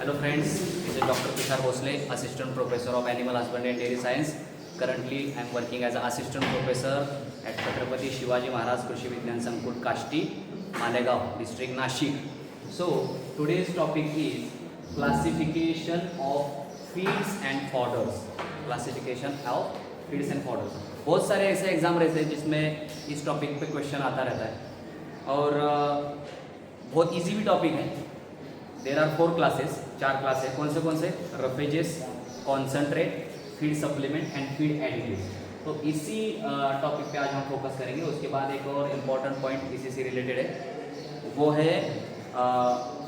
Hello friends, this is Dr. Tushar Bhosle, Assistant Professor of Animal Husbandry and Dairy Science. Currently, I am working as an Assistant Professor at Chhatrapati Shivaji Maharaj Krishi Vigyan Sankul Kashti, Malegaon, District Nashik. So, today's topic is classification of feeds and fodders. Classification of feeds and fodders. बहुत सारे ऐसे exam रहते हैं जिसमें इस topic पे question आता रहता है और बहुत इजी भी टॉपिक है. देर आर 4 क्लासेस, 4 क्लास है. कौन से roughages, concentrate, feed supplement and feed additives. तो इसी टॉपिक पे आज हम फोकस करेंगे. उसके बाद एक और इम्पॉर्टेंट पॉइंट इसी से रिलेटेड है, वो है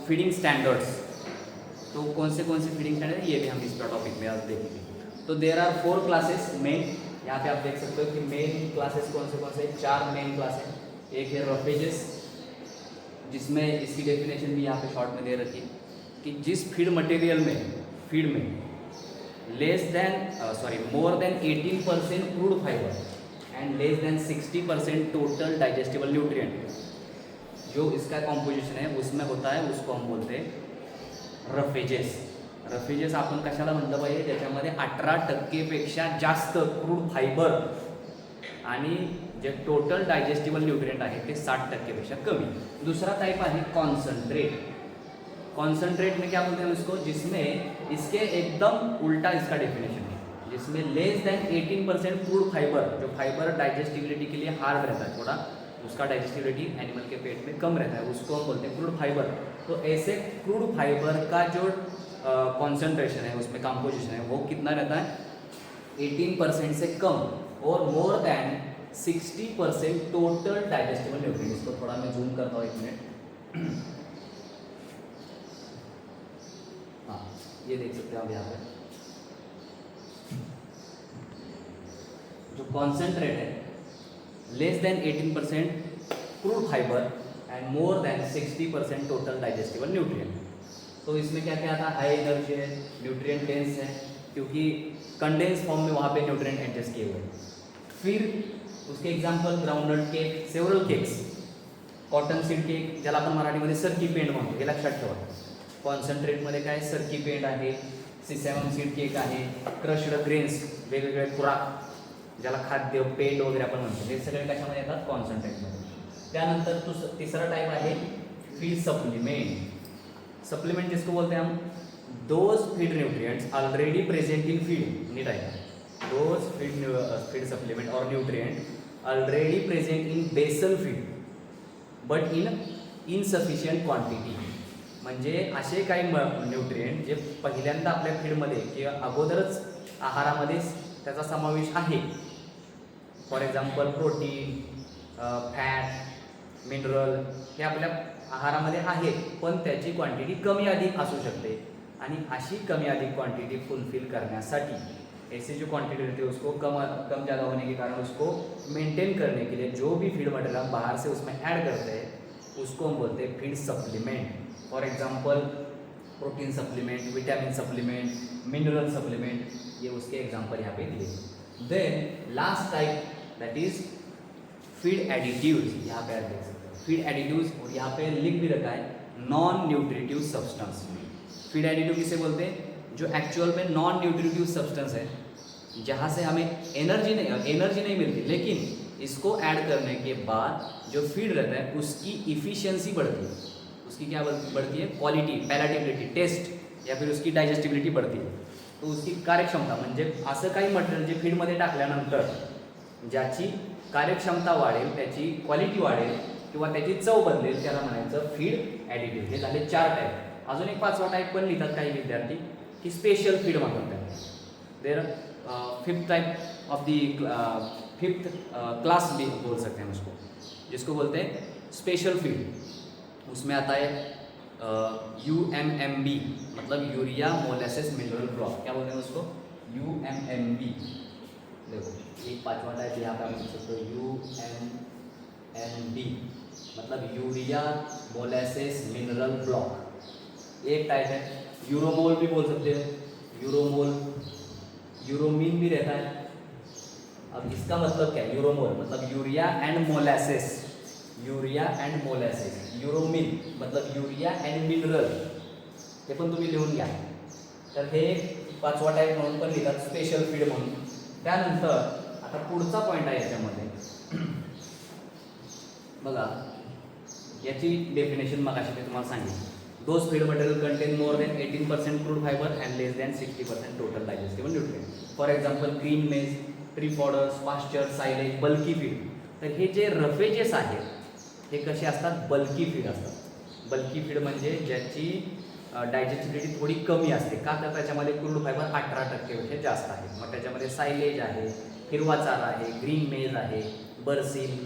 फीडिंग स्टैंडर्ड्स. तो कौन से फीडिंग स्टैंडर्ड है ये भी हम इस टॉपिक में आज देखेंगे. तो देर आर 4 क्लासेस मेन. यहाँ पे आप देख सकते हो कि मेन क्लासेस कौन से 4 मेन क्लास है. एक है रफेजेस, जिसमें इसकी डेफिनेशन भी यहाँ पे शॉर्ट में दे रखी है कि जिस फीड मटेरियल में more than 18% crude fibre and less than 60% total digestible nutrient जो इसका कॉम्पोजिशन है उसमें होता है, उसको हम बोलते हैं रफेजेस. रफेजेस आपण कशाला म्हणलं पाहिजे, ज्याच्यामध्ये 18% जास्त क्रूड फायबर आणि जे टोटल डायजेस्टिबल न्यूट्रिएंट आहे ते 60% कमी. दूसरा टाइप है कॉन्सनट्रेट. कॉन्सनट्रेट में क्या बोलते हैं उसको, जिसमें इसके एकदम उल्टा इसका डेफिनेशन है, जिसमें लेस देन 18% क्रूड फाइबर, जो फाइबर डाइजेस्टिबिलिटी के लिए हार्ड रहता है थोड़ा, उसका डाइजेस्टिबिलिटी एनिमल के पेट में कम रहता है, उसको हम बोलते हैं क्रूड फाइबर. तो ऐसे क्रूड फाइबर का जो कॉन्सेंट्रेशन है, उसमें कंपोजिशन है, वो कितना रहता है 18% से कम और more than 60% total digestible nutrient. इसको थोड़ा मैं जूम करता हूँ, 1 मिनट. हाँ, ये देख सकते हो आप यहाँ पे जो कॉन्सेंट्रेट है, less than 18% crude fibre and more than 60% total digestible nutrient. तो इसमें क्या क्या आता है, हाई एनर्जी है, न्यूट्रिएंट डेंस है, क्योंकि कंडेंस फॉर्म में वहाँ पे न्यूट्रिएंट एडजस्ट किए हुए. फिर उसके example groundnut cake, several cakes, cotton seed cake, ज्याला आपण मराठीमध्ये सरकी पेंड म्हणतो, हे लक्षात ठेवा. कॉन्सन्ट्रेटमध्ये काय सरकी पेंड आहे, सीसॅमम सीड केक आहे, क्रश्ड ग्रेन्स, वेगवेगळे खुराक ज्याला खाद्य पेंड वगैरे आपण म्हणतो, हे सगळे कशामध्ये येतात, कॉन्सन्ट्रेटमध्ये. त्यानंतर तिसरा टाइप आहे फीड सप्लीमेंट. सप्लीमेंट जिसको बोलते हैं हम, those feed nutrients already present in feed. नीट आहे, दोज फीड सप्लीमेंट और nutrient already present in basal feed but in insufficient quantity. म्हणजे असे काही न्यूट्रिएंट जे पहिल्यांदा आपल्या फीडमध्ये किंवा अगोदरच आहारामध्ये त्याचा समावेश आहे. For example protein, fat, mineral हे आपल्या आहारामध्ये आहेत, पण त्याची क्वांटिटी कमी अधिक असू शकते. आणि अशी कमी अधिक क्वांटिटी फुलफिल करण्यासाठी ऐसी जो क्वांटिटी रहती है उसको कम ज़्यादा होने के कारण उसको मेंटेन करने के लिए जो भी फीड मटेरियल हम बाहर से उसमें ऐड करते हैं उसको हम बोलते हैं feed supplement. For example protein supplement, vitamin supplement, mineral supplement, ये उसके एग्जांपल यहाँ पे दिए. Then last type that is feed additives. यहाँ पे आप देख सकते हो फीड एडिटिव्स, और यहाँ पे लिख भी रखा है non nutritive substance. Feed additive किसे बोलते हैं, जो एक्चुअल में नॉन न्यूट्रिटिव सब्सटेंस है, जहाँ से हमें एनर्जी नहीं मिलती, लेकिन इसको ऐड करने के बाद जो फीड रहता है उसकी इफिशियंसी बढ़ती है. उसकी क्या बढ़ती है, क्वालिटी, पैलेटेबिलिटी, टेस्ट, या फिर उसकी डायजेस्टिबिलिटी बढ़ती है. तो उसकी कार्यक्षमता, म्हणजे असं काही मटेरियल जे फीडमध्ये टाकल्यानंतर ज्याची कार्यक्षमता वाढेल, त्याची क्वालिटी वाढेल किंवा त्याची चव बदलेल, त्याला म्हणायचं फीड ॲडिटिव्ह. हे झाले 4 टाईप. अजून एक 5वा टाईप पण लिहितात काही विद्यार्थी की स्पेशल फीड म्हणतात. देर 5th type of the 5th class भी बोल सकते हैं उसको, जिसको बोलते हैं स्पेशल फीड. उसमें आता है UMMB, मतलब यूरिया मोलेसेस मिनरल ब्लॉक. क्या बोलते हैं उसको, UMMB. देखो एक 5वां टाइप यहाँ पे आप देख सकते हो, UMMB मतलब यूरिया मोलेसेस मिनरल ब्लॉक. एक टाइप है यूरोमोल भी बोल सकते हो, यूरोमोल, यूरोमीन भी रहता है. अब इसका मतलब क्या है, यूरोमोल मतलब urea and molasses, urea and molasses. यूरोमीन मतलब यूरिया एंड मिनरल, हे पण तुम्ही लिहून घ्या. तर हे 5वा टाईप म्हणून पण लिहितात, स्पेशल फीड म्हणून. त्यानंतर आता पुढचा पॉईंट आहे याच्यामध्ये बघा, याची डेफिनेशन मगाशी मी तुम्हाला सांगितलं. Those feed material contain more than 18% crude fibre and less than 60% total digestible nutrient. For example green मेज, ट्री फॉडर्स, पास्चर, सायलेज, बल्की फीड. तर हे जे रफेजेस आहेत हे कसे असतात, बल्की फीड असतात. बल्की फीड म्हणजे ज्याची डायजेस्टिबिलिटी थोडी कमी असते. का तर त्याच्यामध्ये क्रूड फायबर 18% जास्त आहे. मग त्याच्यामध्ये सायलेज आहे, हिरवा चारा आहे, ग्रीन मेज आहे, बरसीन,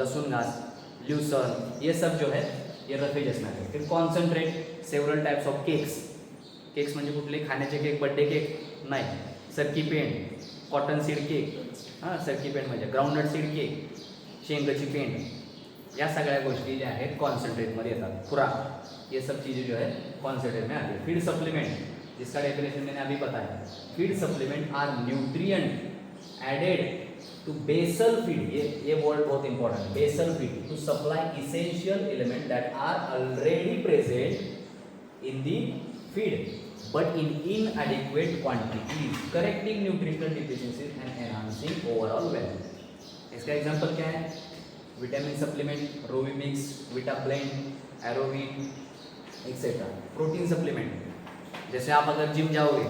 लसूण घास, ल्यूसन, ये सब जो है ये रफेजेस में आहे. फिर concentrate, several types of cakes. Cakes म्हणजे कुठले, खाण्याचे केक, बर्थडे केक नाही, सरकी पेंड, कॉटन सीड केक, हां सरकी पेंड म्हणजे ग्राउंडनट सीड केक, शेंगाची पेंड, या सगळ्या गोष्टी ज्या आहेत कॉन्सन्ट्रेटमध्ये येतात. खुराक, ये सब चीज़ें जो है कॉन्सन्ट्रेट में आती है. फीड सप्लीमेंट, जिसका डेफिनेशन मैंने अभी बताया. Feed supplement are nutrient added to basal feed. ये वर्ड बहुत important. Basal feed to supply essential element that are already present in the feed but in inadequate quantities, correcting nutritional deficiencies and enhancing overall wellness. इसका example क्या है, vitamin supplement, रोविमिक्स, विटा blend, एरोविन etcetera. Protein supplement, जैसे आप अगर gym जाओगे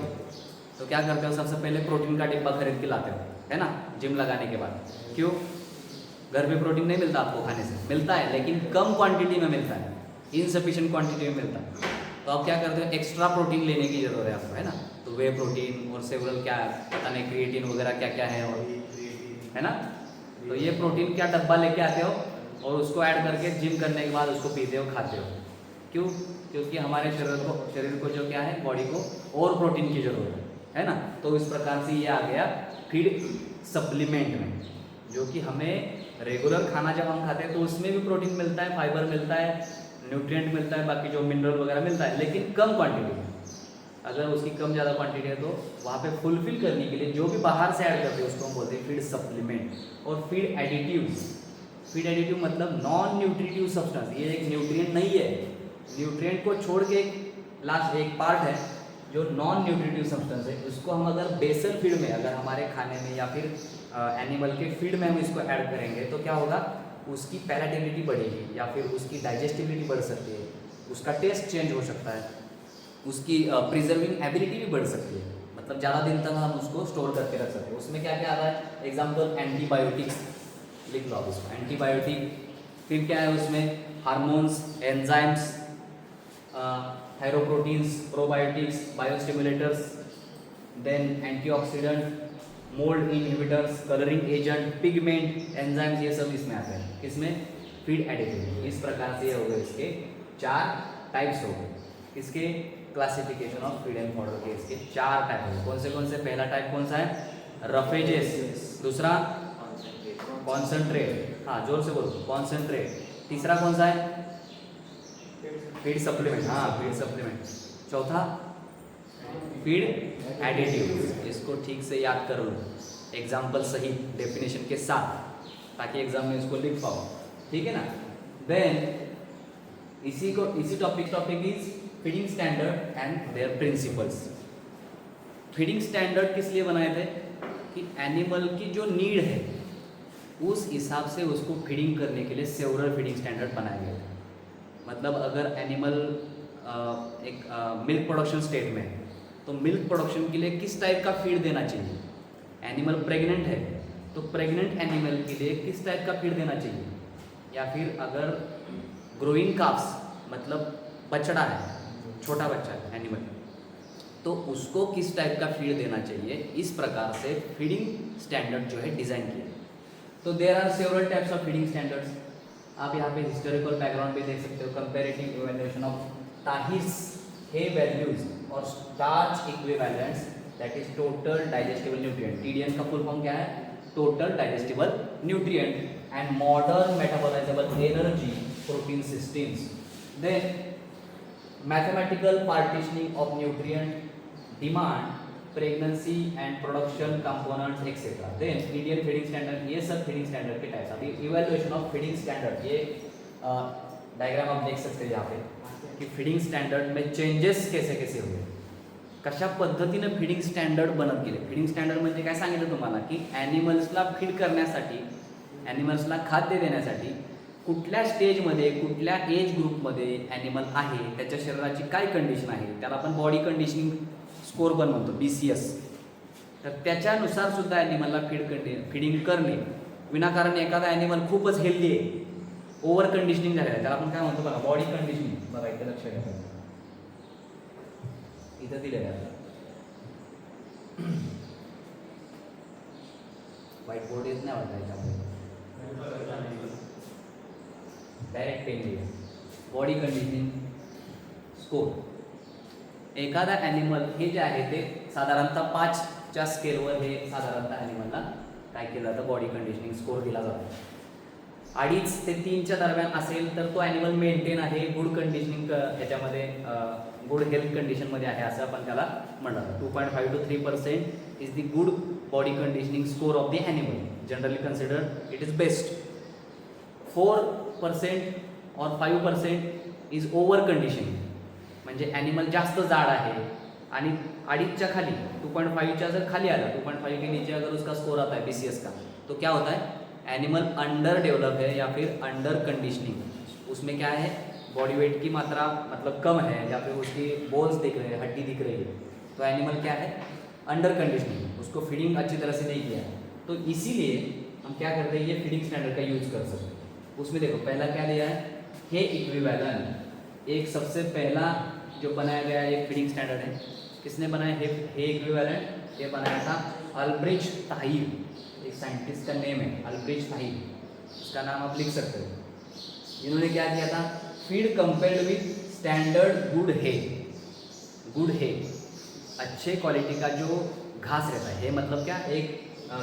तो क्या करते हो, सबसे पहले प्रोटीन का डिब्बा खरीद के लाते हो, है ना, जिम लगाने के बाद. क्यों, घर पे प्रोटीन नहीं मिलता आपको खाने से, मिलता है लेकिन कम क्वांटिटी में मिलता है, इनसफिशिएंट क्वांटिटी में मिलता है. तो आप क्या करते हो, एक्स्ट्रा प्रोटीन लेने की ज़रूरत है आपको, है ना. तो वे प्रोटीन और सेवरल क्या पता नहीं क्रिएटिन वगैरह क्या क्या है, और है ना. तो ये प्रोटीन क्या डब्बा लेके आते हो और उसको ऐड करके जिम करने के बाद उसको पीते हो, खाते हो. क्यों, क्योंकि हमारे शरीर को जो क्या है, बॉडी को और प्रोटीन की ज़रूरत है ना. तो इस प्रकार से ये आ गया फीड सप्लीमेंट में, जो कि हमें रेगुलर खाना जब हम खाते हैं तो उसमें भी प्रोटीन मिलता है, फाइबर मिलता है, न्यूट्रिएंट मिलता है, बाकी जो मिनरल वगैरह मिलता है, लेकिन कम क्वांटिटी में. अगर उसकी कम ज़्यादा क्वांटिटी है तो वहाँ पे फुलफिल करने के लिए जो भी बाहर से ऐड करते हैं उसको हम बोलते हैं फीड सप्लीमेंट. और फीड एडिटिव्स, फीड एडिटिव मतलब नॉन न्यूट्रिटिव सब्सटेंस. ये एक न्यूट्रिएंट नहीं है, न्यूट्रिएंट को छोड़ के लास्ट एक पार्ट है जो नॉन न्यूट्रिटिव सब्सटेंस है. उसको हम अगर बेसल फीड में, अगर हमारे खाने में या फिर एनिमल के फीड में हम इसको ऐड करेंगे तो क्या होगा, उसकी पैलेटेबिलिटी बढ़ेगी या फिर उसकी डाइजेस्टिबिलिटी बढ़ सकती है, उसका टेस्ट चेंज हो सकता है, उसकी प्रिजर्विंग एबिलिटी भी बढ़ सकती है. मतलब ज़्यादा दिन तक हम उसको स्टोर करके रख सकते हैं. उसमें क्या क्या आता है, एग्जांपल एंटीबायोटिक्स, लिख लो आप इसको, एंटीबायोटिक. फिर क्या है उसमें, hormones, enzymes, thyroproteins, probiotics, biostimulators, then antioxidant, mould inhibitors, colouring agent, pigment, enzymes, ये सब इसमें आते हैं. इसमें फीड एडिटिव. इस प्रकार से ये हो गए, इसके 4 टाइप्स हो गए. इसके classification of feed and fodder के इसके 4 टाइप हो गए. कौन से, पहला टाइप कौन सा है, रफेजेस. दूसरा कॉन्सेंट्रेट, हाँ जोर से बोलो, कॉन्सेंट्रेट. तीसरा कौन सा है, फीड सप्लीमेंट, हाँ फीड सप्लीमेंट. चौथा फीड एडिटिव. इसको ठीक से याद कर लो, एग्जाम्पल सही डेफिनेशन के साथ, ताकि एग्जाम में इसको लिख पाओ, ठीक है ना. देन इसी topic is feeding standard and their principles. Feeding standard किस लिए बनाए थे, कि एनिमल की जो नीड है उस हिसाब से उसको फीडिंग करने के लिए सेवरल फीडिंग स्टैंडर्ड बनाए गए थे. मतलब अगर एनिमल एक मिल्क प्रोडक्शन स्टेट में है तो मिल्क प्रोडक्शन के लिए किस टाइप का फीड देना चाहिए. एनिमल प्रेग्नेंट है तो प्रेग्नेंट एनिमल के लिए किस टाइप का फीड देना चाहिए. या फिर अगर ग्रोइंग काफ्स मतलब बछड़ा है, छोटा बच्चा है एनिमल, तो उसको किस टाइप का फीड देना चाहिए. इस प्रकार से फीडिंग स्टैंडर्ड जो है डिज़ाइन किया. तो there are several types of feeding standards. आप यहाँ पे हिस्टोरिकल बैकग्राउंड भी देख सकते हो. Comparative evaluation of Thaer's hay values और starch equivalents, that is total digestible nutrient. TDN का फुल फॉर्म क्या है, total digestible nutrient. And modern metabolisable energy protein systems. Then mathematical partitioning of nutrient, demand, pregnancy and production components et cetera. Then Indian feeding standard. ये सब feeding standard के types. अभी evaluation of feeding standard, ये diagram आप देख सकते हैं यहाँ पे की फिडिंग स्टँडर्ड में चेंजेस कैसे कैसे हुए, कशा पद्धतीनं फिडिंग स्टँडर्ड बनत गेले. फिडिंग स्टँडर्ड म्हणजे काय सांगितलं तुम्हाला की ॲनिमल्सला फीड करण्यासाठी, ॲनिमल्सला खाद्य देण्यासाठी कुठल्या स्टेजमध्ये कुठल्या एज ग्रुपमध्ये ॲनिमल आहे, त्याच्या शरीराची काय कंडिशन आहे, त्याला आपण बॉडी कंडिशनिंग स्कोर पण म्हणतो BCS. तर त्याच्यानुसार सुद्धा ॲनिमलला फिडिंग करणे. विनाकारण एखादा ॲनिमल खूपच हेल्दी आहे, ओव्हर कंडिशनिंग झालेलं आहे, त्याला आपण काय म्हणतो बघा बॉडी कंडिशनिंग. बघा इथे लक्ष द्या, इथं दिलेलं आहे व्हाईट बोर्ड येत नाही वाटतं याच्यामध्ये, डायरेक्ट पेन दिले. Body conditioning score. एखादा ॲनिमल हे जे आहे ते साधारणतः 5च्या स्केलवर हे साधारणतः ॲनिमलला काय केलं जातं, बॉडी कंडिशनिंग स्कोर दिला जातो. 2.5 ते 3च्या दरम्यान असेल तर तो ॲनिमल मेंटेन आहे, गुड कंडिशनिंग ह्याच्यामध्ये गुड हेल्थ कंडिशनमध्ये आहे असं आपण त्याला म्हणतात. 2.5 to 3% is the good body conditioning score of the animal. Generally considered it is best. 4% और 5% इज ओव्हर कंडिशनिंग, म्हणजे ॲनिमल जास्त जाड आहे आणि 2.5च्या खाली 2.5च्या जर खाली आला, 2.5 के नीचे अगर उसका स्कोर आता है BCS का, तो क्या होता है, एनिमल अंडर डेवलप है या फिर अंडर कंडीशनिंग. उसमें क्या है, बॉडी वेट की मात्रा मतलब कम है या फिर उसकी बोन्स दिख रहे हैं, हड्डी दिख रही है, तो एनिमल क्या है, अंडर कंडीशनिंग, उसको फीडिंग अच्छी तरह से नहीं किया है. तो इसीलिए हम क्या करते हैं, ये फीडिंग स्टैंडर्ड का यूज़ कर सकते हैं. उसमें देखो पहला क्या दिया है, हे इक्विवेलेंट. एक सबसे पहला जो बनाया गया एक फीडिंग स्टैंडर्ड है, किसने बनाया, हे इक्विवेलेंट. ये बनाया था अल्ब्रिच ताहिर, एक साइंटिस्ट का नेम है अल्ब्रिच ताहिर, उसका नाम आप लिख सकते हो. इन्होंने क्या किया था, feed compared with standard good hay. Good hay अच्छे क्वालिटी का जो घास रहता है, हे मतलब क्या, एक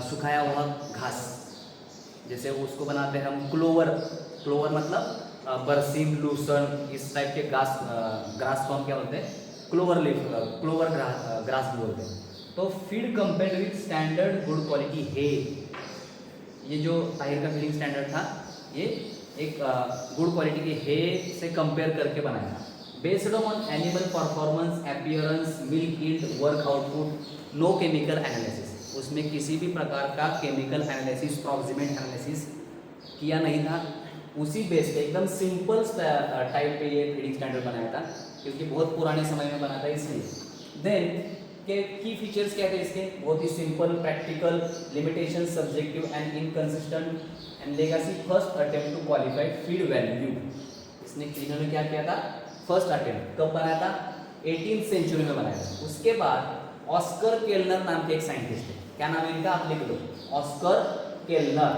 सुखाया हुआ घास, जैसे उसको बनाते हैं हम क्लोवर. क्लोवर मतलब बरसीम, लूसन, इस टाइप के ग्रास को हम क्या बोलते हैं, क्लोवर लीफ, क्लोवर ग्रास भी बोलते हैं. तो feed compared with standard good quality hay, ये जो ताहिर का फीडिंग स्टैंडर्ड था, ये एक गुड क्वालिटी के हे से कंपेयर करके बनाया था. Based on animal performance, appearance, milk yield, work output, no chemical analysis. उसमें किसी भी प्रकार का केमिकल एनालिसिस, प्रॉक्सिमेट एनालिसिस किया नहीं था. उसी बेस पे एकदम सिंपल टाइप पे ये फीडिंग स्टैंडर्ड बनाया था, क्योंकि बहुत पुराने समय में बना था इसलिए. देन के की फीचर्स क्या थे इसके, बहुत ही simple, practical, limitation, subjective and inconsistent and legacy. First attempt to qualify feed value. इन्होंने क्या किया था, फर्स्ट अटेम्प्ट कब बनाया था, 18th सेंचुरी में बनाया था. उसके बाद ऑस्कर केलनर नाम के एक साइंटिस्ट है, क्या नाम है इनका, आप लिख लो, ऑस्कर केलनर.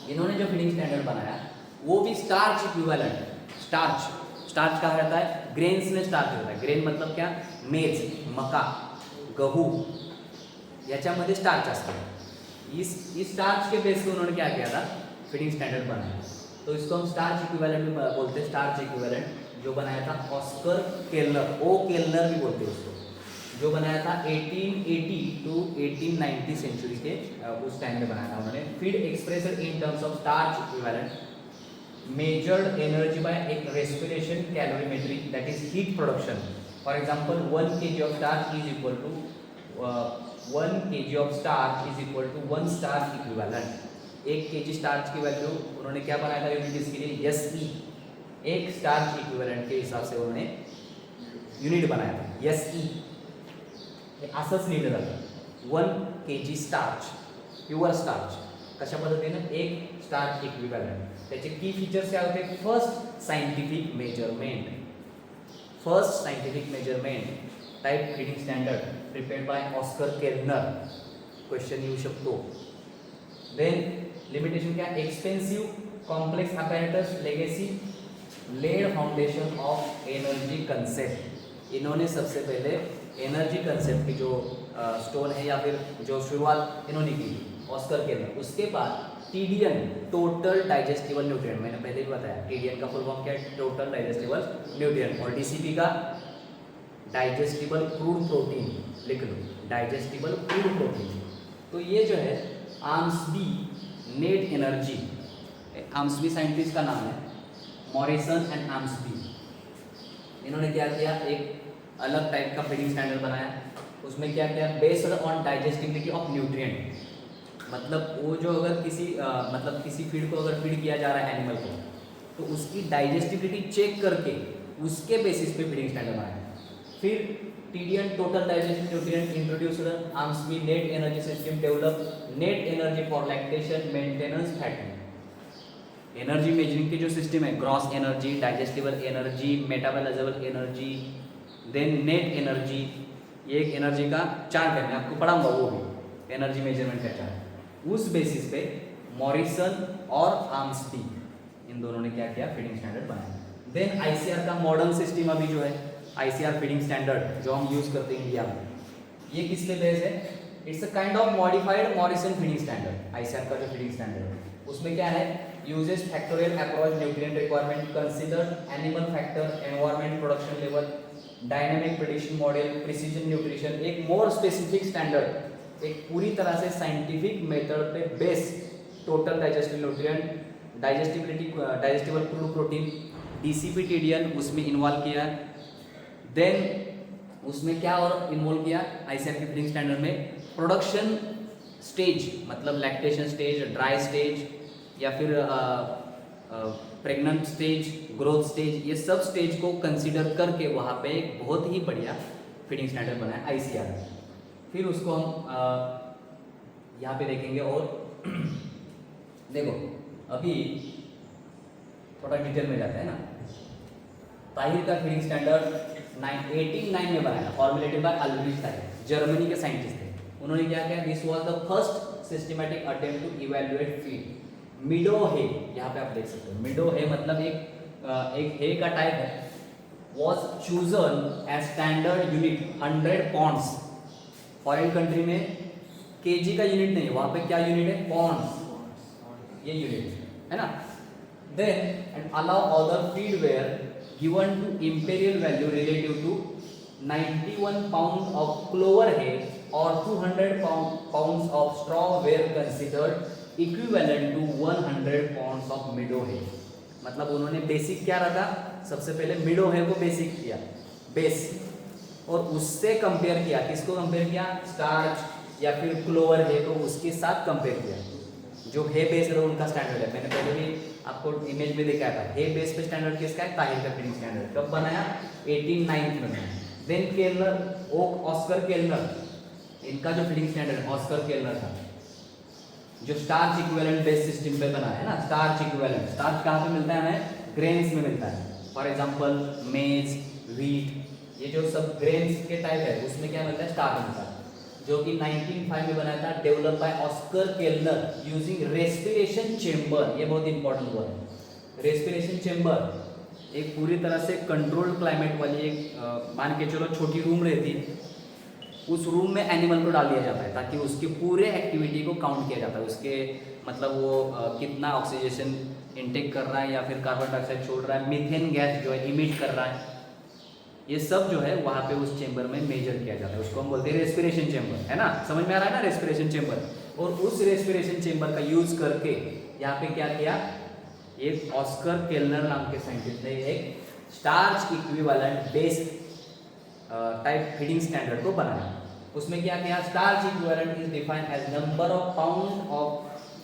इन्होंने जो फीडिंग स्टैंडर्ड बनाया वो भी स्टार्च इक्विवेलेंट. स्टार्च कहा जाता है, ग्रेन्स में स्टार्च होता है. ग्रेन मतलब क्या, मेज, मका, गहू, याच्यामध्ये स्टार्च असतं. इस स्टार्च के बेस पे उन्होंने क्या किया था, फीडिंग स्टैंडर्ड बनाया. तो इसको हम स्टार्च इक्विवेलेंट भी बोलते हैं. स्टार्च इक्विवेलेंट जो बनाया था ऑस्कर केलनर, ओ केलनर भी बोलते हैं उसको, जो बनाया था 1880 to 1890 सेंचुरी के उस टाइम में बनाया था उन्होंने. Feed expressed in terms of starch equivalent, measured energy by एक respiration calorimetry, that is heat production. For example 1 kg of starch is equal to 1 kg of starch is equal to 1 starch equivalent. 1 kg starch की value उन्होंने क्या बनाया था unit इसके लिए, SE. एक starch equivalent के हिसाब से उन्होंने यूनिट बनाया था, SE. हे असंच लिहिलं जातं, 1 kg स्टार्च, प्युअर स्टार्च. कशा पद्धतीनं, एक स्टार्च इक्विवेलेंट. त्याचे की फीचर्स काय होते, first scientific measurement, type feeding standard prepared by Oscar Kellner. Question येऊ शकतो. देन लिमिटेशन क्या, expensive, complex apparatus, legacy, laid foundation of energy concept. इन्होंने सबसे पहले एनर्जी कंसेप्ट की जो स्टोन है या फिर जो शुरुआत इन्होंने की ऑस्कर केलनर. उसके बाद TDN, टोटल डाइजेस्टिबल न्यूट्रिएंट, मैंने पहले भी बताया TDN का फुल फॉर्म क्या है, टोटल डाइजेस्टिबल न्यूट्रिएंट. और DCP का डाइजेस्टिबल क्रूड प्रोटीन, लिख लो, डाइजेस्टिबल क्रूड प्रोटीन. तो ये जो है आर्म्सबी नेट एनर्जी, आर्म्सबी साइंटिस्ट का नाम है, मॉरिसन एंड आर्म्सबी, इन्होंने क्या किया, एक अलग टाइप का फीडिंग स्टैंडर्ड बनाया। उसमें क्या किया, based on digestibility of nutrient, मतलब वो जो अगर किसी फीड को अगर फीड किया जा रहा है एनिमल को, तो उसकी डाइजेस्टिबिलिटी चेक करके उसके बेसिस पे फीडिंग स्टैंडर्ड बनाया। फिर TDN total digestive nutrient introduced, Armsby net energy system develop, net energy for lactation maintenance fattening. Energy measuring की जो सिस्टम है, gross energy, digestible energy, metabolisable energy, then net energy, ये एक energy का chart है, मैं आपको पढ़ाऊंगा वो भी एनर्जी मेजरमेंट का चार्ट। उस बेसिस पे मॉरिसन और आर्म्सबी इन दोनों ने क्या किया, फीडिंग स्टैंडर्ड बनाया। देन ICR का मॉडर्न सिस्टम अभी जो है ICR फीडिंग स्टैंडर्ड जो हम यूज करते हैं इंडिया में, ये किस पे बेस्ड है, it's a kind of modified Morrison feeding standard. ICR का जो फीडिंग स्टैंडर्ड है उसमें क्या है, uses factorial approach, nutrient requirement consider, animal factor, environment, production level, dynamic prediction model, precision nutrition, एक मोर स्पेसिफिक स्टैंडर्ड, एक पूरी तरह से साइंटिफिक मेथड पे base, total digestive nutrient, digestibility, digestible crude protein, DCP TDN उसमें involve किया है। Then उसमें क्या और इन्वॉल्व किया ICR के फीडिंग स्टैंडर्ड में, प्रोडक्शन स्टेज, मतलब लैक्टेशन स्टेज, ड्राई स्टेज, या फिर प्रेग्नेंट स्टेज, ग्रोथ स्टेज, ये सब स्टेज को कंसीडर करके वहाँ पे एक बहुत ही बढ़िया फीडिंग स्टैंडर्ड बनाया ICR। फिर उसको हम यहाँ पे देखेंगे। और देखो अभी थोड़ा डिटेल में जाते हैं ना, ताहिर का फीडिंग स्टैंडर्ड 1809 में बनाया, formulated by Albrecht Thaer, Germany के साइंटिस्ट थे। उन्होंने क्या किया, this was the first systematic attempt to evaluate feed. Meadow hay, यहाँ पे आप देख सकते हो, मिडो हे मतलब एक हे का टाइप है, was chosen as standard unit 100 pounds. Foreign country में केजी का यूनिट नहीं है, वहाँ पे क्या यूनिट है, पॉन्ड्स, ये यूनिट है ना। Then and allow other feed were given to imperial value relative to 91 pound of clover hay और 200 pounds of straw were considered equivalent to 100 pounds of meadow hay. मतलब उन्होंने बेसिक क्या रखा, सबसे पहले मिडो हे को बेसिक किया, बेस, और उससे कंपेयर किया, किसको कंपेयर किया, स्टार्च या फिर क्लोवर हे को उसके साथ कंपेयर किया। जो हे बेस है उनका स्टैंडर्ड है, मैंने पहले भी आपको इमेज में दिखाया था। हे बेस पे स्टैंडर्ड किसका है, ताहिर का फीडिंग स्टैंडर्ड। कब बनाया, 1809 में बनाया। देन केलनर, ऑस्कर केलनर, इनका जो फीडिंग स्टैंडर्ड ऑस्कर केलनर था, जो स्टार्च इक्विवेलेंट बेस सिस्टम पे बना है ना। स्टार्च इक्विवेलेंट, स्टार्च कहाँ पे मिलता है हमें, ग्रेन्स में मिलता है। फॉर एग्जांपल मेज, व्हीट, ये जो सब ग्रेन्स के टाइप है उसमें क्या मिलता है, स्टार्च मिलता है, जो कि 1905 में बनाया था, develop by Oscar Kellner using respiration chamber. ये बहुत इंपॉर्टेंट वर्ड है, रेस्पिरेशन चेम्बर। एक पूरी तरह से कंट्रोल्ड क्लाइमेट वाली एक मान के चलो छोटी रूम रहती है, उस रूम में एनिमल को डाल दिया जाता है ताकि उसके पूरे एक्टिविटी को काउंट किया जाता है, उसके मतलब वो कितना ऑक्सीजन इनटेक कर रहा है या फिर कार्बन डाइऑक्साइड छोड़ रहा है, मीथेन गैस जो है इमिट कर रहा है, ये सब जो है वहाँ पे उस चेम्बर में मेजर किया जाता है। उसको हम बोलते हैं रेस्पिरेशन चेम्बर, है ना, समझ में आ रहा है ना, रेस्पिरेशन चेम्बर। और उस रेस्पिरेशन चेम्बर का यूज करके यहाँ पे क्या किया, एक ऑस्कर केलनर नाम के साइंटिस्ट ने एक starch equivalent based type feeding standard को बनाया। उसमें क्या किया, starch equivalent is defined as number of pound of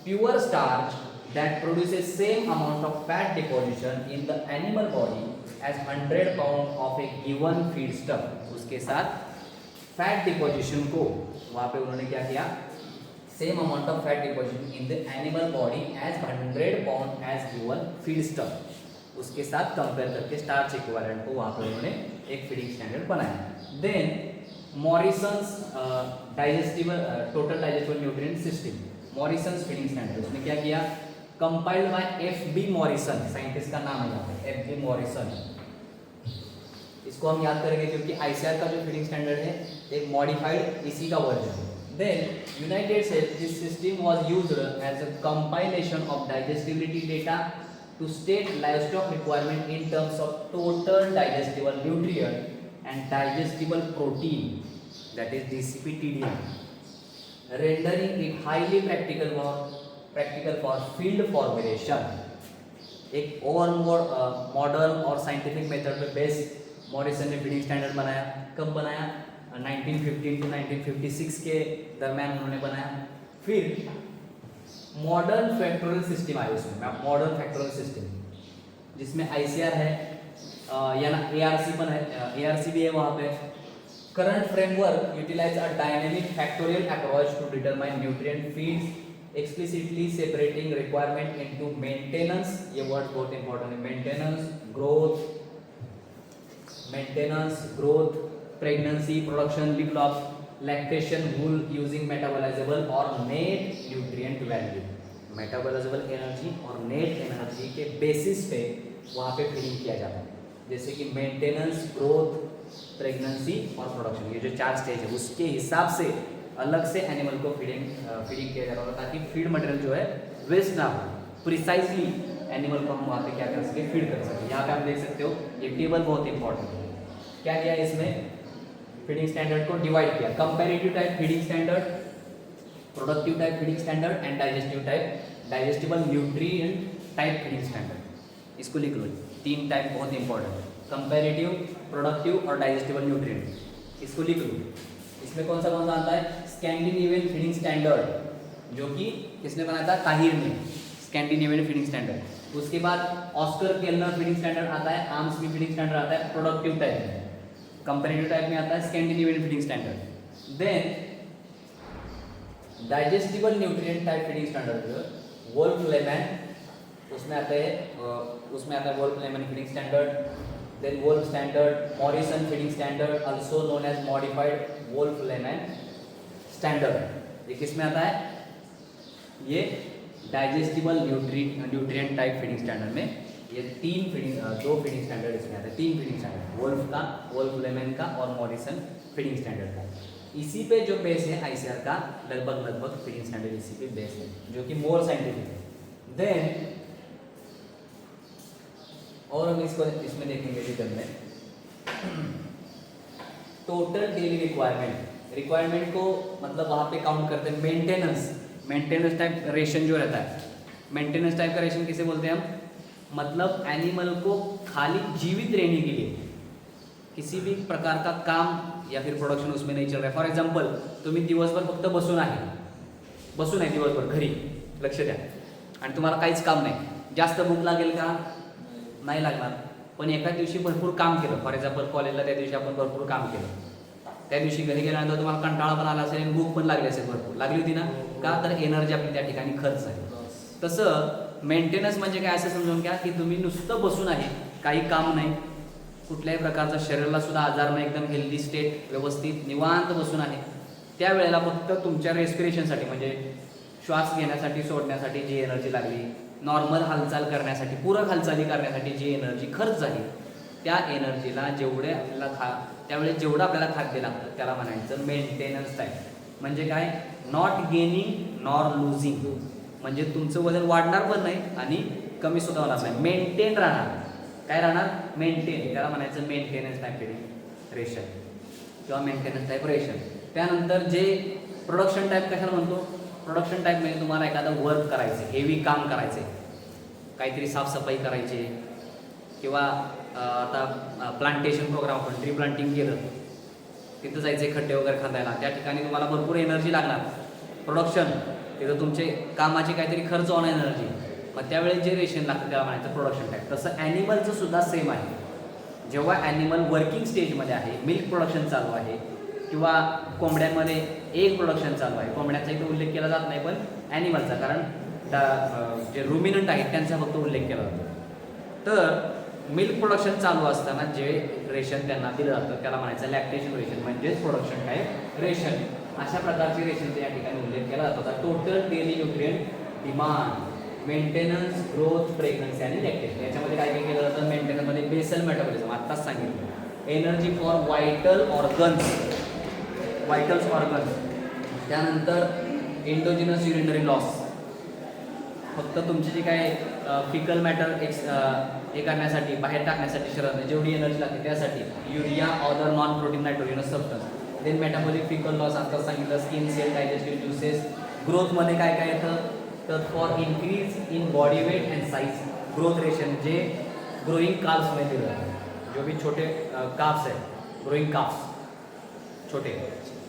pure starch that produces same amount of fat deposition in the animal body as 100 pound of a given feed stuff. उसके साथ fat deposition को वहाँ पे उन्होंने क्या किया, same amount of fat deposition in the animal body as 100 pound as given feed stuff, उसके साथ कंपेयर करके स्टार्च इक्विवेलेंट को वहाँ पे उन्होंने एक फीडिंग स्टैंडर्ड बनाया। Then Morrison's digestible total digestible nutrient system, Morrison's feeding standard, उसने क्या किया, compiled bye F.B. Morrison, scientist का नाम है यहाँ पे F.B. मॉरिसन। इसको हम याद करेंगे क्योंकि ICR का जो फीडिंग स्टैंडर्ड है एक मॉडिफाइड इसी का वर्जन है। Then United States, this system was used as a compilation of digestibility data to state livestock requirement in terms of total digestible nutrient and digestible protein, that is DCP/TDN, rendering it highly practical for field formulation. एक और modern और scientific method पे based Morrison ने feeding standard बनाया। कब बनाया? 1915 to 1956 के दरम्यान उन्होंने बनाया। फिर मॉडर्न फैक्टोरियल सिस्टम आई उसमें, मॉडर्न फैक्टोरियल सिस्टम जिसमें ICR है या ना ARC पण है, ARC भी है वहाँ पे। Current framework utilise a dynamic factorial approach to determine nutrient feeds explicitly separating requirement into maintenance, ये वर्ड बहुत इंपॉर्टेंट है, maintenance, growth, pregnancy, production, lick loss, lactation, wool using metabolisable और net nutrient value, metabolisable energy और net energy के basis पे वहाँ पे feeding किया जाता है। जैसे कि मेंटेनेंस, ग्रोथ, प्रेगनेंसी और प्रोडक्शन, ये जो 4 स्टेज है उसके हिसाब से अलग से एनिमल को फीडिंग किया जा रहा होगा ताकि फीड मटेरियल जो है वेस्ट ना हो, प्रिसाइजली एनिमल को हम वहाँ पे क्या कर सके, फीड कर सके। यहाँ पे आप देख सकते हो ये टेबल बहुत इंपॉर्टेंट है। क्या किया इसमें? फीडिंग स्टैंडर्ड को डिवाइड किया, comparative type feeding standard, productive type feeding standard and digestible nutrient type feeding standard. इसको लिख लो, 3 टाइप बहुत इंपॉर्टेंट है, कंपैरेटिव, प्रोडक्टिव और डाइजेस्टिबल न्यूट्रिएंट, इसको लिख लो। इसमें कौन सा आता है? स्कैंडिनेवियन फीडिंग स्टैंडर्ड, जो कि किसने बनाया था? काहिर ने, स्कैंडिनेवियन फीडिंग स्टैंडर्ड। उसके बाद ऑस्कर केलनर फीडिंग स्टैंडर्ड आता है, आर्म्सबी फीडिंग स्टैंडर्ड आता है प्रोडक्टिव टाइप में, कंपैरेटिव टाइप में आता है Scandinavian feeding standard. Then digestible nutrient type feeding standard Wolf Lehmann, उसमें आता है Wolf Lehmann feeding standard. Then Wolf standard, Morrison feeding standard, also known as modified Wolf Lehman standard. ये किस में आता है? ये digestible nutrient type feeding standard में ये 2 फीडिंग स्टैंडर्ड इसमें आते हैं, 3 फीडिंग स्टैंडर्ड, वोल्फ का, वोल्फ लेमन का और मॉरिसन फीडिंग स्टैंडर्ड का। इसी पे जो बेस है ICR का, लगभग फीडिंग स्टैंडर्ड इसी पे बेस है, जो कि मोर साइंटिफिक है। देन और हम इसमें देखेंगे डिटेल में टोटल डेली रिक्वायरमेंट को मतलब वहाँ पे काउंट करते हैं। मेंटेनेंस टाइप रेशन जो रहता है, मेंटेनेंस टाइप का रेशन किसे बोलते हैं हम? मतलब एनिमल को खाली जीवित रहने के लिए किसी भी प्रकार का काम या फिर प्रोडक्शन उसमें नहीं चल रहा है। फॉर एक्झाम्पल, तुम्ही दिवसभर फक्त बसून आहे दिवसभर घरी, लक्ष द्या, आणि तुम्हाला काहीच काम नाही, जास्त भूक लागेल का? नाही लागणार, पण एका दिवशी भरपूर काम केलं, फॉर एक्झाम्पल कॉलेजला त्या दिवशी आपण भरपूर काम केलं, त्या दिवशी घरी गेल्यानंतर तुम्हाला कंटाळा पण आला असेल, भूक पण लागली असेल, भरपूर लागली होती ना, का तर एनर्जी आपली त्या ठिकाणी खर्च आहे। तसं मेंटेनन्स म्हणजे काय असं समजून घ्या की तुम्ही नुसतं बसून आहे, काही काम नाही, कुठल्याही प्रकारचा शरीराला सुद्धा आजार नाही, एकदम हेल्दी स्टेट, व्यवस्थित निवांत बसून आहे, त्यावेळेला फक्त तुमच्या रेस्पिरेशनसाठी म्हणजे श्वास घेण्यासाठी सोडण्यासाठी जी एनर्जी लागली, नॉर्मल हालचाल करण्यासाठी, पूरक हालचाली करण्यासाठी जी एनर्जी खर्च झाली, त्या एनर्जीला त्यावेळेस जेवढं आपल्याला खाद्य लागतं त्याला म्हणायचं मेंटेनन्स टाईप। म्हणजे काय? नॉट गेनिंग नॉर लुझिंग, म्हणजे तुमचं वजन वाढणार पण नाही आणि कमी सुद्धा होणार नाही, मेंटेन राहणार। काय राहणार? मेंटेन, त्याला म्हणायचं मेंटेनन्स टाईप रेशन किंवा मेंटेनन्स टाईप रेशन। त्यानंतर जे प्रोडक्शन टाईप कशाला म्हणतो? प्रोडक्शन टाईप म्हणजे तुम्हाला एखादं वर्क करायचं, हेवी काम करायचे, काहीतरी साफसफाई करायची, किंवा आता प्लांटेशन प्रोग्राम आपण ट्री प्लांटिंग केलं, तिथं जायचे खड्डे वगैरे खांदायला, त्या ठिकाणी तुम्हाला भरपूर एनर्जी लागणार। प्रोडक्शन, तिथं तुमचे कामाचे काहीतरी खर्च होणार एनर्जी, मग त्यावेळेस जे रेशन लागतं त्याला म्हणायचं प्रोडक्शन टाईप। तसं ॲनिमलचं सुद्धा सेम आहे, जेव्हा ॲनिमल वर्किंग स्टेजमध्ये आहे, मिल्क प्रोडक्शन चालू आहे, किंवा कोंबड्यांमध्ये एग प्रोडक्शन चालू आहे, कोंबड्यांचा इथे उल्लेख केला जात नाही पण ॲनिमलचा, कारण जे रुमिनंट आहेत त्यांचा फक्त उल्लेख केला जातो। तर मिल्क प्रोडक्शन चालू असताना जे रेशन त्यांना दिलं जातं त्याला म्हणायचं लॅक्टेशन रेशन, म्हणजेच प्रोडक्शन टाईप रेशन। अशा प्रकारचे रेशनचा या ठिकाणी उल्लेख केला जातो। आता total daily nutrient demand, maintenance, growth, pregnancy आणि लॅक्टेशन, याच्यामध्ये काय काय केलं जातं? मेंटेनन्समध्ये बेसल मेटाबॉलिझम, आत्ताच सांगितलं, एनर्जी फॉर व्हायटल्स ऑर्गन्स, त्यानंतर एंडोजिनस युरिनरी लॉस, फक्त तुमची जी काय फिकल मॅटर हे करण्यासाठी, बाहेर टाकण्यासाठी शरीरात जेवढी एनर्जी लागते त्यासाठी, urea, other non protein nitrogenous substance. Then metabolic faecal loss, आता सांगितलं, स्किन सेल, डायजेस्टिव्ह ज्युसेस। ग्रोथमध्ये काय काय येतं? तर for increase in body weight and size, growth ration जे ग्रोइंग काल्स में दिलं जातं. जो भी छोटे काफ्स है, ग्रोइंग काफ्स छोटे,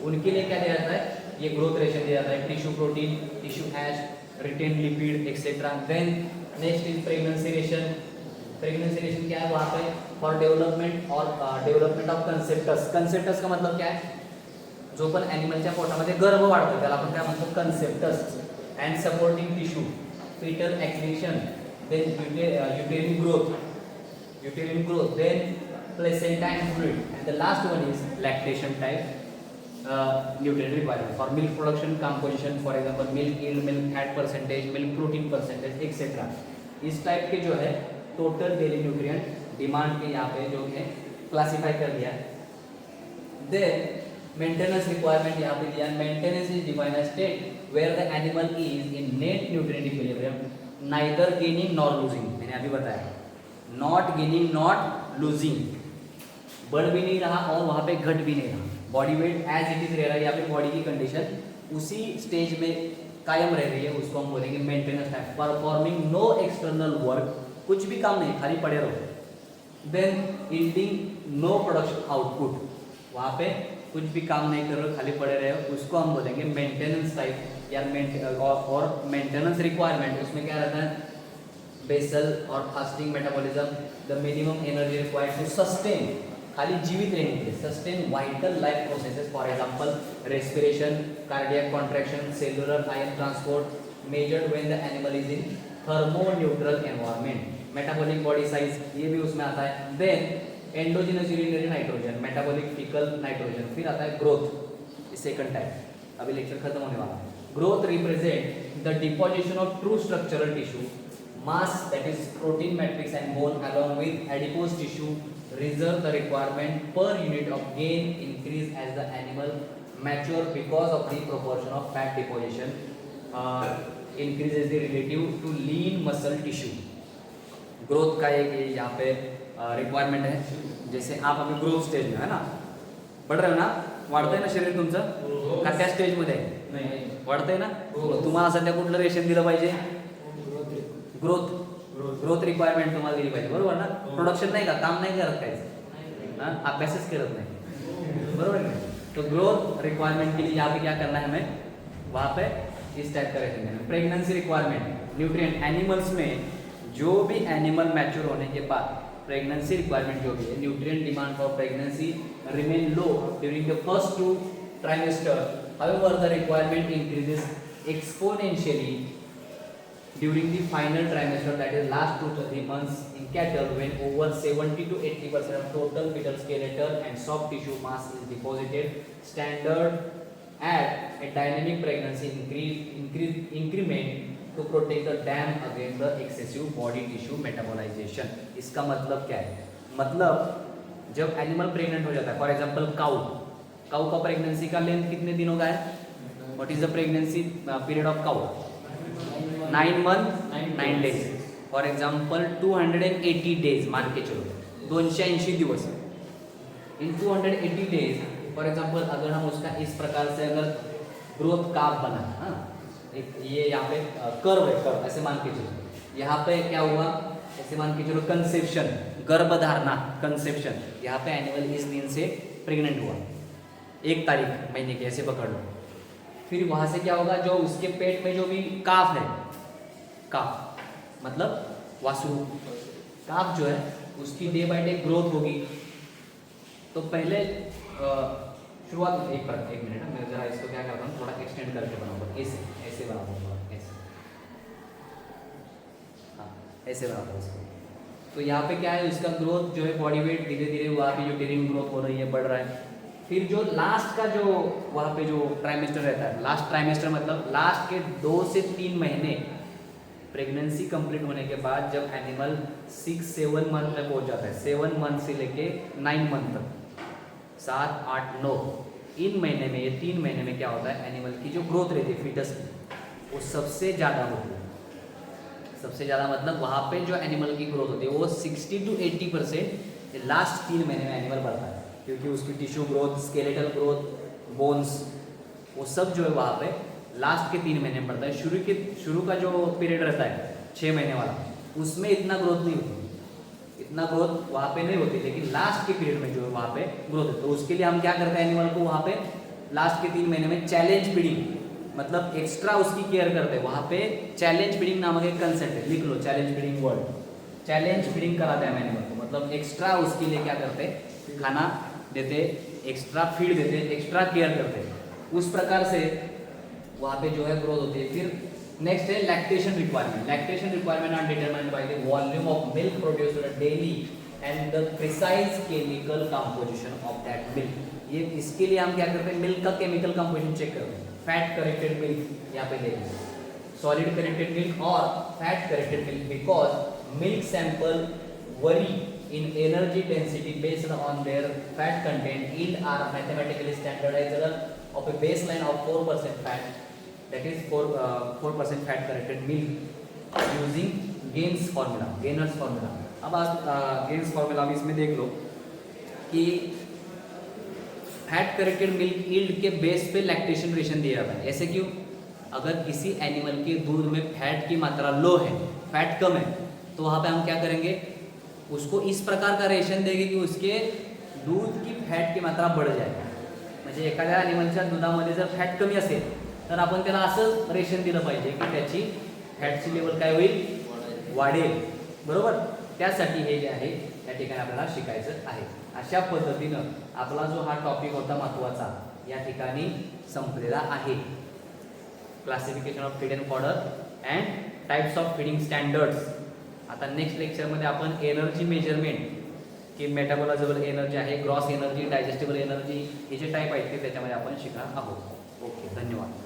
उनके लिए क्या दिया जाता है, ये ग्रोथ रेशन दिया जाता है. Tissue protein, tissue ash, retained lipid etcetera. Then next is pregnancy ration. Pregnancy ration क्या है वहाँ पे, फॉर डेव्हलपमेंट और डेव्हलपमेंट ऑफ कन्सेप्टस. कन्सेप्टस का मतलब काय आहे, जो पण ॲनिमलच्या पोटामध्ये गर्भ वाढतो त्याला आपण काय म्हणतो, conceptus. And supporting tissue, foetal accretion, then uterine growth, then placenta and fluid, and the last one is lactation type nutrient requirement for milk production composition, for example milk yield, milk fat percentage, milk protein percentage etc. इस type के जो है total daily nutrient demand के यहाँ पे जो है classify कर दिया. देन मेंटेनेंस रिक्वायरमेंट यहाँ पे दिया. Maintenance is defined as state where the animal is in net nutrient equilibrium, neither gaining nor losing. मैंने अभी बताया, नॉट गेनिंग नॉट लूजिंग, बढ़ भी नहीं रहा और वहाँ पे घट भी नहीं रहा. Body weight as it is रह रहा है, यहाँ पे बॉडी की कंडीशन उसी स्टेज में कायम रह रही है, उसको हम बोलेंगे maintenance type. Performing no external work, कुछ भी काम नहीं, खाली पड़े रहो. Then yielding no production output, वहाँ पे कुछ भी काम नहीं कर रहे, खाली पड़े रहे, उसको हम बोलेंगे मेंटेनेंस टाइप. या और मेंटेनेंस रिक्वायरमेंट उसमें क्या रहता है, बेसल और fasting metabolism, the minimum energy required to sustain, खाली जीवित रहने के लिए, sustain vital life processes, for example respiration, cardiac contraction, cellular ion transport, measured when the animal is in thermoneutral environment. Metabolic body size ये भी उसमें आता है. Then endogenous urinary nitrogen, metabolic faecal nitrogen. फिर आता है ग्रोथ, सेकंड टाइप. अभी lecture खत्म होने वाला है. Growth represent the deposition of true structural tissue, mass that is protein matrix and bone along with adipose tissue reserve the requirement per unit of gain increase as the animal mature because of the proportion of fat deposition increases the relative to lean muscle tissue. Growth का एक यहाँ पे requirement है. जैसे आप अभी growth stage में है ना, बढ़ रहे हो ना, वाढतंय ना शरीर तुमचं, का त्या स्टेज मध्ये नाही वाढतंय ना. तुम्हाला सध्या कुठलं रेशन दिलं पाहिजे, ग्रोथ रिक्वायरमेंट तुम्हाला दिली पाहिजे, बरोबर ना. प्रोडक्शन नाही का, काम नाही करत काहीच, अभ्यासच करत नाही, बरोबर है. तो ग्रोथ रिक्वायरमेंट के लिए यहाँ पे क्या करना है हमें, वहाँ पे इस टाइप का रेशन देना. प्रेगनेंसी रिक्वायरमेंट न्यूट्रिएंट, एनिमल्स में जो भी एनिमल मैच्योर होने के बाद प्रेगनेंसी रिक्वायरमेंट जो भी है, nutrient demand for pregnancy remain low during the first 2 trimester. However, the requirement increases exponentially during the final trimester, that is last 2 to 3 months in cattle, when over 70 to 80% of total fetal skeletal and soft tissue mass is deposited. Standard at a dynamic pregnancy increment to protect the dam against the excessive body tissue metabolization. इसका मतलब क्या है, मतलब जब animal pregnant हो जाता है, for example काऊ का प्रेगनेंसी का लेंथ कितने दिनों का है, what is the pregnancy period of cow, 9 months 9 days. For example 280 days मान के चलो, 280 दिवस. इन 280 days फॉर एग्जाम्पल अगर हम उसका इस प्रकार से अगर ग्रोथ काफ बना, हाँ एक ये यहाँ पे कर्व है, कर्व ऐसे मान के चलो, यहाँ पे क्या हुआ, ऐसे मान के चलो कंसेप्शन, गर्भधारणा, कंसेप्शन, यहाँ पे एनिमल इस दिन से प्रेग्नेंट हुआ, 1 तारीख महीने के, ऐसे पकड़ लो. फिर वहाँ से क्या होगा, जो उसके पेट में जो भी काफ है, काफ मतलब वासु, काफ जो है उसकी डे बाय डे ग्रोथ होगी. तो पहले शुरुआत एक मिनट, मैं जरा इसको क्या करता हूँ, थोड़ा एक्सटेंड करके बनाऊंगा, ऐसे बनाऊंगा, ऐसे बनाऊंगा इसको. तो यहाँ पे क्या है, इसका ग्रोथ जो है बॉडी वेट धीरे धीरे वहाँ पे जो यूटेरिन ग्रोथ हो रही है, बढ़ रहा है. फिर जो लास्ट का जो वहाँ पे जो ट्राइमेस्टर रहता है, लास्ट ट्राइमेस्टर मतलब लास्ट के 2 से 3 महीने प्रेगनेंसी कंप्लीट होने के बाद, जब एनिमल 6-7 मंथ में पहुँच जाता है, 7 मंथ से लेके 9 मंथ तक, 7, 8, 9, इन महीने में, ये 3 महीने में क्या होता है, एनिमल की जो ग्रोथ रहती है फीटस की, वो सबसे ज़्यादा होती है. सबसे ज़्यादा मतलब वहाँ पे जो एनिमल की ग्रोथ होती है वो 60 to 80% लास्ट 3 महीने में एनिमल बढ़ता है, क्योंकि उसकी tissue growth, skeletal growth, bones, वो सब जो है वहाँ पे लास्ट के 3 महीने में बढ़ता है. शुरू का जो पीरियड रहता है 6 महीने वाला, उसमें इतना ग्रोथ नहीं होती, इतना ग्रोथ वहाँ पे नहीं होती, लेकिन लास्ट के पीरियड में जो है वहाँ पे ग्रोथ होती है। तो उसके लिए हम क्या करते हैं एनिमल को वहाँ पे लास्ट के 3 महीने में चैलेंज फीडिंग, मतलब एक्स्ट्रा उसकी केयर करते हैं। वहाँ पे चैलेंज फीडिंग नामक एक कंसेप्ट है, लिख लो challenge feeding word. Challenge feeding कराते हैं एनिमल को, मतलब एक्स्ट्रा उसके लिए क्या करते हैं, खाना देते, एक्स्ट्रा फीड देते, एक्स्ट्रा केयर करते। उस प्रकार से वहाँ पे जो है ग्रोथ होती है। फिर नेक्स्ट है lactation requirement. Lactation requirement are determined by the volume of milk produced daily and the precise chemical composition of that milk. ये इसके लिए हम क्या करते हैं, मिल्क का केमिकल कंपोजिशन चेक करते हैं। फैट करेक्टेड मिल्क यहाँ पे देखें, सॉलिड करेक्टेड मिल्क और fat corrected milk, because milk sample worry in energy density based on their fat content. Yield are mathematically standardized of a baseline of 4% fat, that is 4% fat corrected milk using Gaines formula, Gainers formula. अब आप Gaines formula में इसमें देख लो कि fat corrected milk yield के base पे lactation ration दिया जाता है। ऐसे क्यों? अगर किसी एनिमल के दूध में फैट की मात्रा लो है, फैट कम है, तो वहाँ पे हम क्या करेंगे, उसको इस प्रकार का रेशन देंगे की उसके दूध की फॅट की मात्रा बढ़ जाए। म्हणजे एखाद्या ॲनिमलच्या दुधामध्ये जर फॅट कमी असेल तर आपण त्याला असं रेशन दिलं पाहिजे की त्याची फॅटची लेवल काय होईल, वाढेल, बरोबर। त्यासाठी हे जे आहे त्या ठिकाणी आपल्याला शिकायचं आहे। अशा पद्धतीनं आपला जो हा टॉपिक होता महत्त्वाचा या ठिकाणी संपलेला आहे। Classification of feed and fodder and types of feeding standards. आता नेक्स्ट लेक्चरमध्ये आपण एनर्जी मेजरमेंट की मेटाबॉलिझेबल एनर्जी आहे, ग्रॉस एनर्जी, डायजेस्टिबल एनर्जी, हे जे टाईप आहेत ते त्याच्यामध्ये आपण शिकणार आहोत। ओके, धन्यवाद।